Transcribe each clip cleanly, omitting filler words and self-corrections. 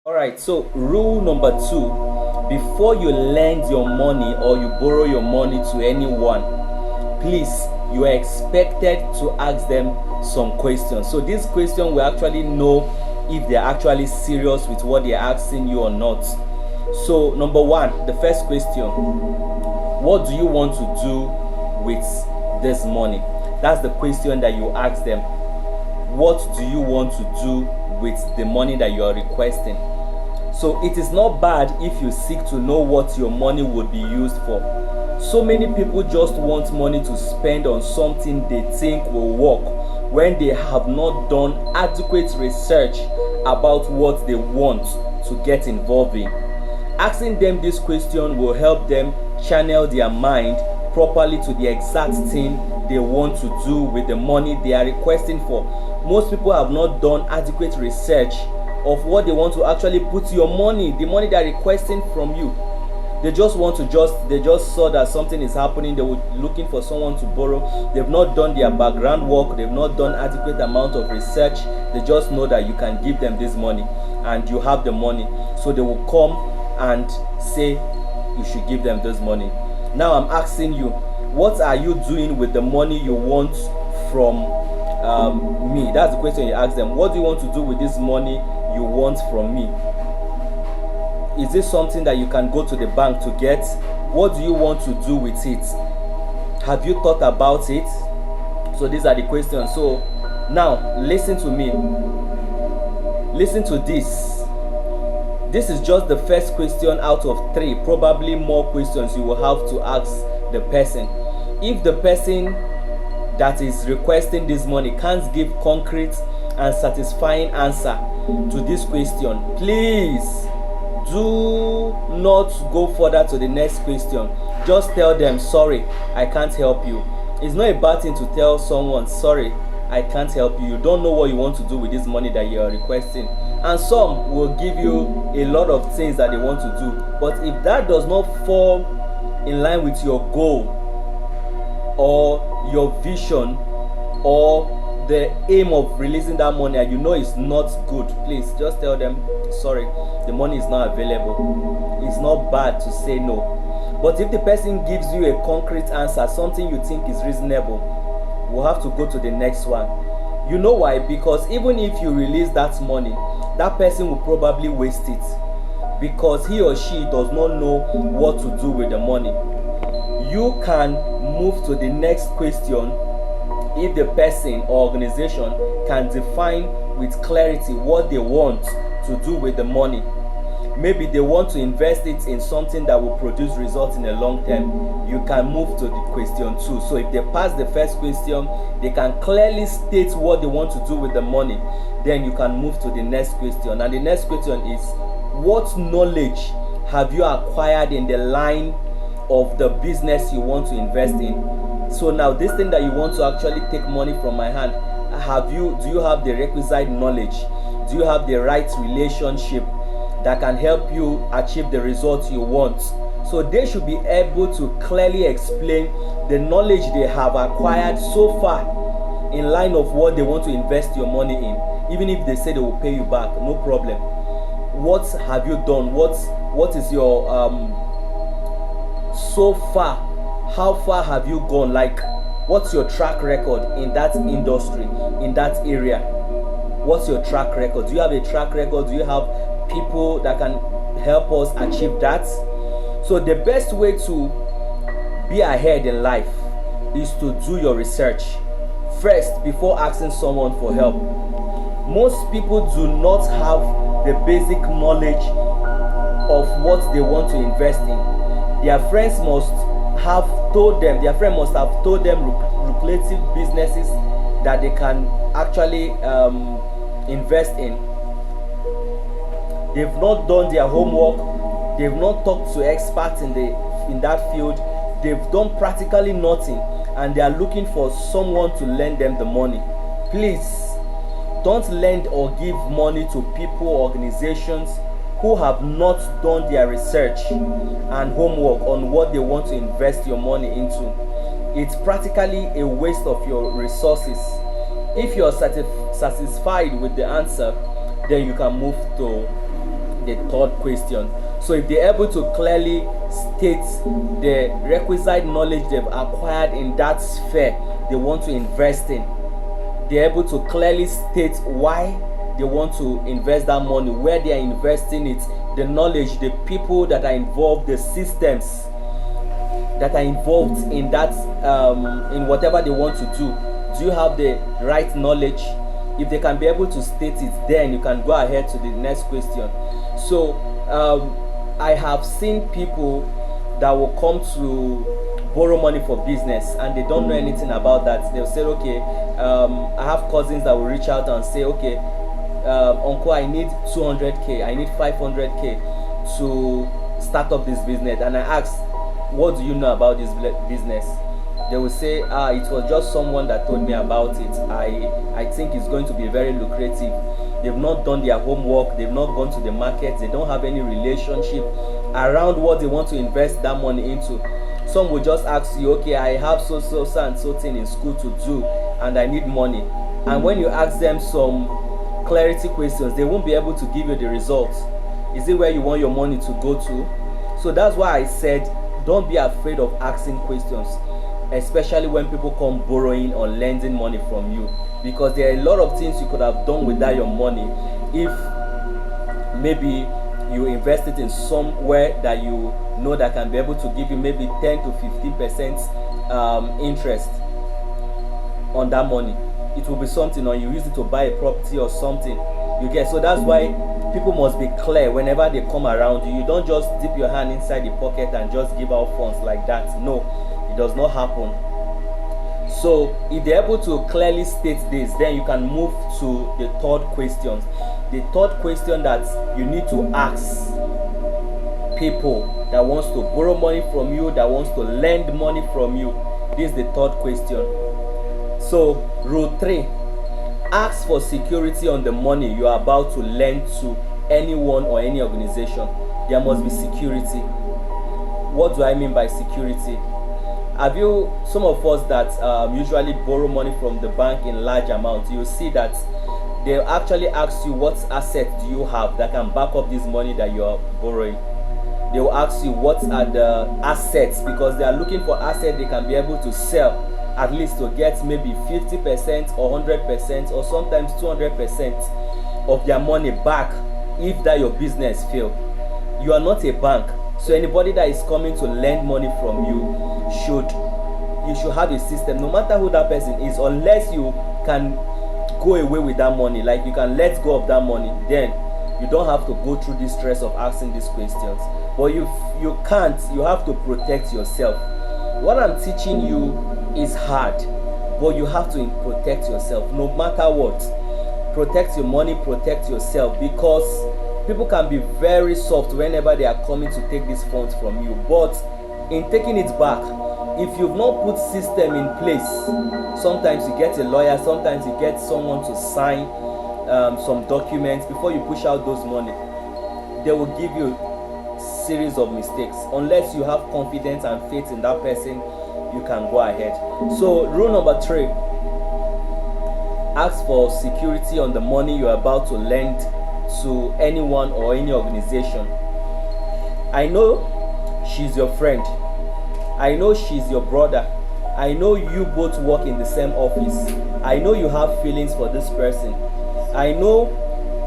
All right, so rule number two: before you lend your money or you borrow your money to anyone, please, you are expected to ask them some questions. So this question will actually know if they're actually serious with what they're asking you or not. So number one, the first question: what do you want to do with this money? That's the question that you ask them. What do you want to do with the money that you are requesting? So it is not bad if you seek to know what your money would be used for. So many people just want money to spend on something they think will work when they have not done adequate research about what they want to get involved in. Asking them this question will help them channel their mind properly to the exact thing they want to do with the money they are requesting for. Most people have not done adequate research of what they want to actually put to your money, the money they are requesting from you. They just saw that something is happening, they were looking for someone to borrow. They've not done their background work, they've not done adequate amount of research. They just know that you can give them this money and you have the money, so they will come and say you should give them this money. Now I'm asking you, what are you doing with the money you want from me? That's the question you ask them. What do you want to do with this money you want from me? Is this something that you can go to the bank to get? What do you want to do with it? Have you thought about it? So these are the questions. So now listen to me. Listen to this. This is just the first question out of three, probably more questions you will have to ask the person. If the person that is requesting this money can't give concrete and satisfying answer to this question, please do not go further to the next question. Just tell them, sorry, I can't help you. It's not a bad thing to tell someone, sorry, I can't help you. You don't know what you want to do with this money that you are requesting. And some will give you a lot of things that they want to do. But if that does not fall in line with your goal or your vision or the aim of releasing that money, and you know it's not good, please just tell them, sorry, the money is not available. It's not bad to say no. But if the person gives you a concrete answer, something you think is reasonable, we'll have to go to the next one. You know why? Because even if you release that money, that person will probably waste it because he or she does not know what to do with the money. You can move to the next question if the person or organization can define with clarity what they want to do with the money. Maybe they want to invest it in something that will produce results in the long term. You can move to the question 2. So if they pass the first question, they can clearly state what they want to do with the money, then you can move to the next question. And the next question is, what knowledge have you acquired in the line of the business you want to invest in? So now this thing that you want to actually take money from my hand, do you have the requisite knowledge? Do you have the right relationship that can help you achieve the results you want? So they should be able to clearly explain the knowledge they have acquired so far in line of what they want to invest your money in. Even if they say they will pay you back, no problem. What have you done? What is your so far? How far have you gone? Like, what's your track record in that industry, in that area? What's your track record? Do you have a track record? Do you have people that can help us achieve that? So the best way to be ahead in life is to do your research first before asking someone for help. Most people do not have the basic knowledge of what they want to invest in. Their friends must have told them lucrative businesses that they can actually invest in. They've not done their homework. They've not talked to experts in that field. They've done practically nothing, and they are looking for someone to lend them the money. Please don't lend or give money to people or organizations who have not done their research and homework on what they want to invest your money into. It's practically a waste of your resources. If you're satisfied with the answer, then you can move to the third question. So if they're able to clearly state the requisite knowledge they've acquired in that sphere they want to invest in, they're able to clearly state why they want to invest that money, where they are investing it, the knowledge, the people that are involved, the systems that are involved in that, in whatever they want to do. Do you have the right knowledge? If they can be able to state it, then you can go ahead to the next question. So I have seen people that will come to borrow money for business and they don't know anything about that. They'll say, okay, I have cousins that will reach out and say, okay, uncle, I need 200k, I need 500k to start up this business. And I ask, what do you know about this business? They will say, it was just someone that told me about it. I think it's going to be very lucrative. They've not done their homework, they've not gone to the market, they don't have any relationship around what they want to invest that money into. Some will just ask you, okay, I have so and so thing in school to do and I need money. And when you ask them some clarity questions, they won't be able to give you the results. Is it where you want your money to go to? So that's why I said, don't be afraid of asking questions, especially when people come borrowing or lending money from you, because there are a lot of things you could have done without your money if maybe you invest it in somewhere that you know that can be able to give you maybe 10 to 15% interest on that money. It will be something, or you use it to buy a property or something, you get. So that's why people must be clear whenever they come around you. You don't just dip your hand inside the pocket and just give out funds like that. No, it does not happen. So if they're able to clearly state this, then you can move to the third question. The third question that you need to ask people that wants to borrow money from you, that wants to lend money from you, this is the third question. So rule 3, ask for security on the money you are about to lend to anyone or any organization. There must be security. What do I mean by security? Have you, some of us that usually borrow money from the bank in large amounts, you see that they actually ask you, what asset do you have that can back up this money that you are borrowing? They will ask you, what are the assets, because they are looking for assets they can be able to sell, at least to get maybe 50% or 100% or sometimes 200% of their money back if that your business fail. You are not a bank, so anybody that is coming to lend money from you should have a system, no matter who that person is, unless you can go away with that money, like you can let go of that money, then you don't have to go through this stress of asking these questions. But you can't, you have to protect yourself. What I'm teaching you is hard, but you have to protect yourself no matter what. Protect your money, protect yourself, because people can be very soft whenever they are coming to take these funds from you. But in taking it back, if you've not put system in place, sometimes you get a lawyer, sometimes you get someone to sign some documents before you push out those money. They will give you a series of mistakes. Unless you have confidence and faith in that person, you can go ahead. So rule number 3, ask for security on the money you're about to lend to anyone or any organization. I know she's your friend, I know she's your brother, I know you both work in the same office, I know you have feelings for this person, I know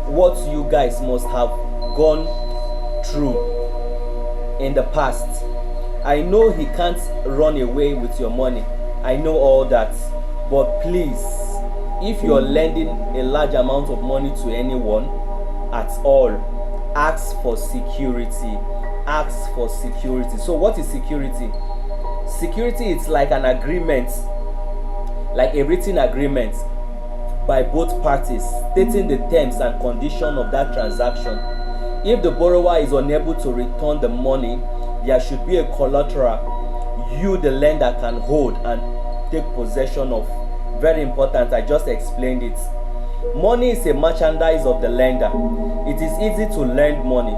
what you guys must have gone through in the past, I know he can't run away with your money, I know all that. But please, if you're lending a large amount of money to anyone at all, ask for security. Ask for security. So what is security? Security is like an agreement, like a written agreement by both parties stating the terms and conditions of that transaction. If the borrower is unable to return the money, there should be a collateral you, the lender, can hold and take possession of. Very important, I just explained it. Money is a merchandise of the lender. It is easy to lend money.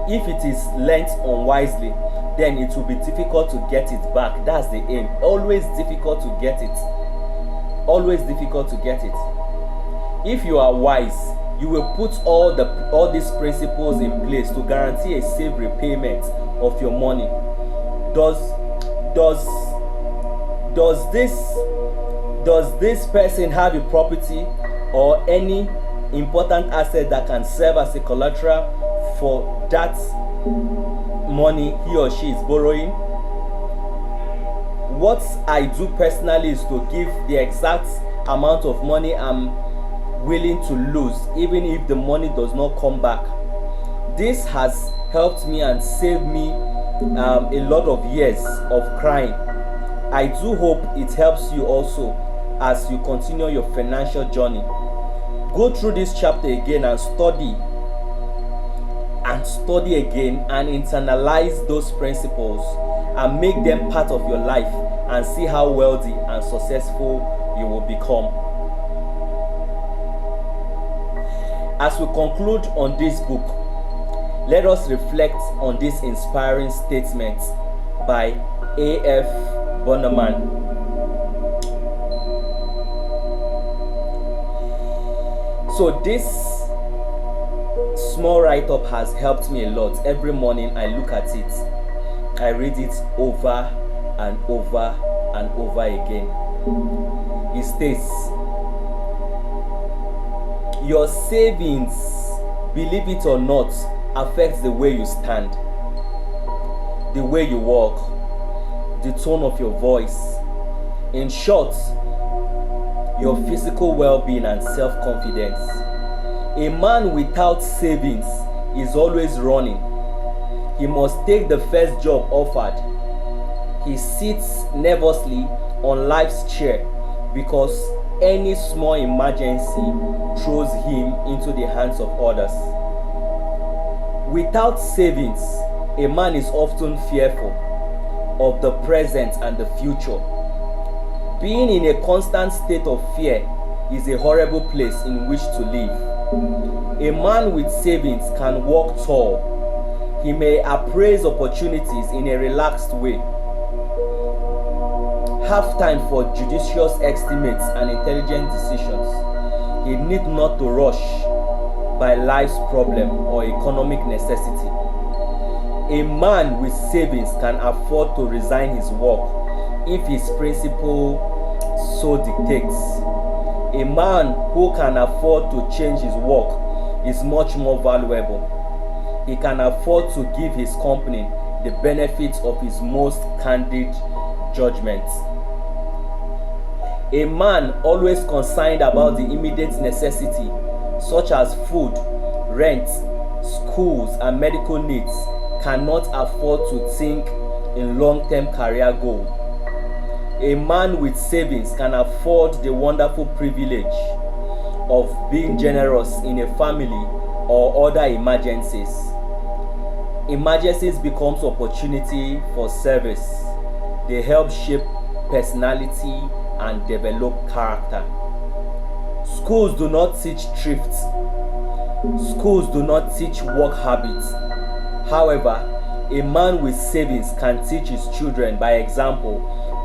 If it is lent unwisely, then it will be difficult to get it back. That's the aim. Always difficult to get it. Always difficult to get it. If you are wise, you will put all these principles in place to guarantee a safe repayment of your money. Does this person have a property or any important asset that can serve as a collateral for that money he or she is borrowing? What I do personally is to give the exact amount of money I'm willing to lose, even if the money does not come back. This has helped me and saved me a lot of years of crying. I do hope it helps you also as you continue your financial journey. Go through this chapter again and study again and internalize those principles and make them part of your life and see how wealthy and successful you will become. As we conclude on this book, let us reflect on this inspiring statement by A.F. Bonnerman. So this small write-up has helped me a lot. Every morning I look at it, I read it over and over and over again. It states, your savings, believe it or not, affects the way you stand, the way you walk, the tone of your voice. In short, your physical well-being and self-confidence. A man without savings is always running. He must take the first job offered. He sits nervously on life's chair because any small emergency throws him into the hands of others. Without savings, a man is often fearful of the present and the future. Being in a constant state of fear is a horrible place in which to live. A man with savings can walk tall. He may appraise opportunities in a relaxed way, have time for judicious estimates and intelligent decisions. He need not to rush by life's problem or economic necessity. A man with savings can afford to resign his work if his principle so dictates. A man who can afford to change his work is much more valuable. He can afford to give his company the benefits of his most candid judgment. A man always concerned about the immediate necessity, such as food, rent, schools, and medical needs, cannot afford to think in long-term career goals. A man with savings can afford the wonderful privilege of being generous in a family or other emergencies. Emergencies becomes opportunity for service. They help shape personality and develop character. Schools do not teach thrift. Schools do not teach work habits. However, a man with savings can teach his children by example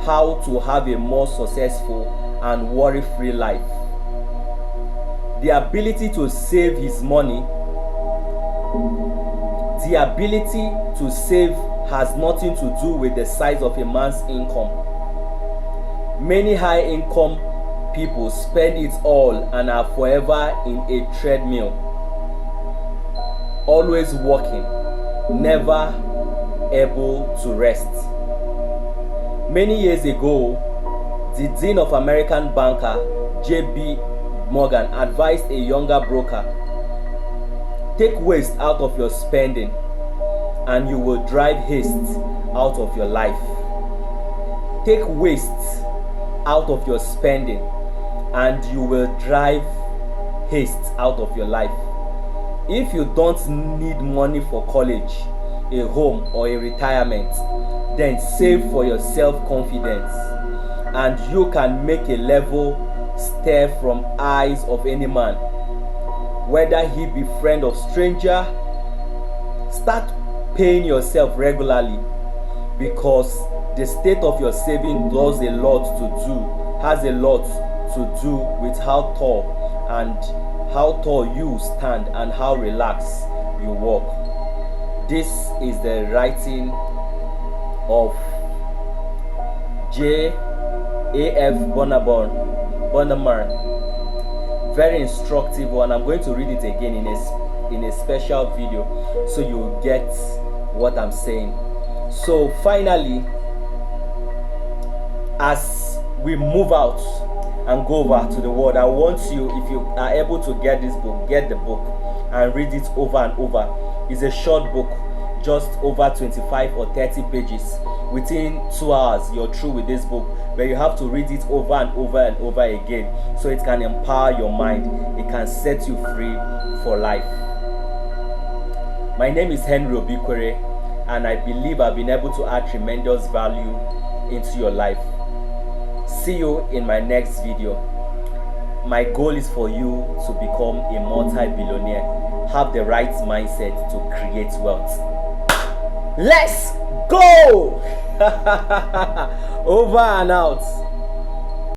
how to have a more successful and worry-free life. The ability to save his money, the ability to save has nothing to do with the size of a man's income. Many high-income people spend it all and are forever in a treadmill, always working, never able to rest. Many years ago, the Dean of American banker J.P. Morgan advised a younger broker, take waste out of your spending and you will drive haste out of your life. Take waste out of your spending and you will drive haste out of your life. If you don't need money for college, a home, or a retirement, then save for your self-confidence and you can make a level stare from eyes of any man, whether he be friend or stranger. Start paying yourself regularly, because the state of your saving has a lot to do with how tall and how tall you stand, and how relaxed you walk. This is the writing of J.A.F. Bonamar. Very instructive one. I'm going to read it again in a special video so you get what I'm saying. So finally, as we move out and go over to the world, I want you, if you are able to get this book, get the book and read it over and over. It's a short book, just over 25 or 30 pages. Within 2 hours you're through with this book, but you have to read it over and over and over again so it can empower your mind. It can set you free for life. My name is Henry Obikwere, and I believe I've been able to add tremendous value into your life. See you in my next video. My goal is for you to become a multi-billionaire. Have the right mindset to create wealth. Let's go! Over and out.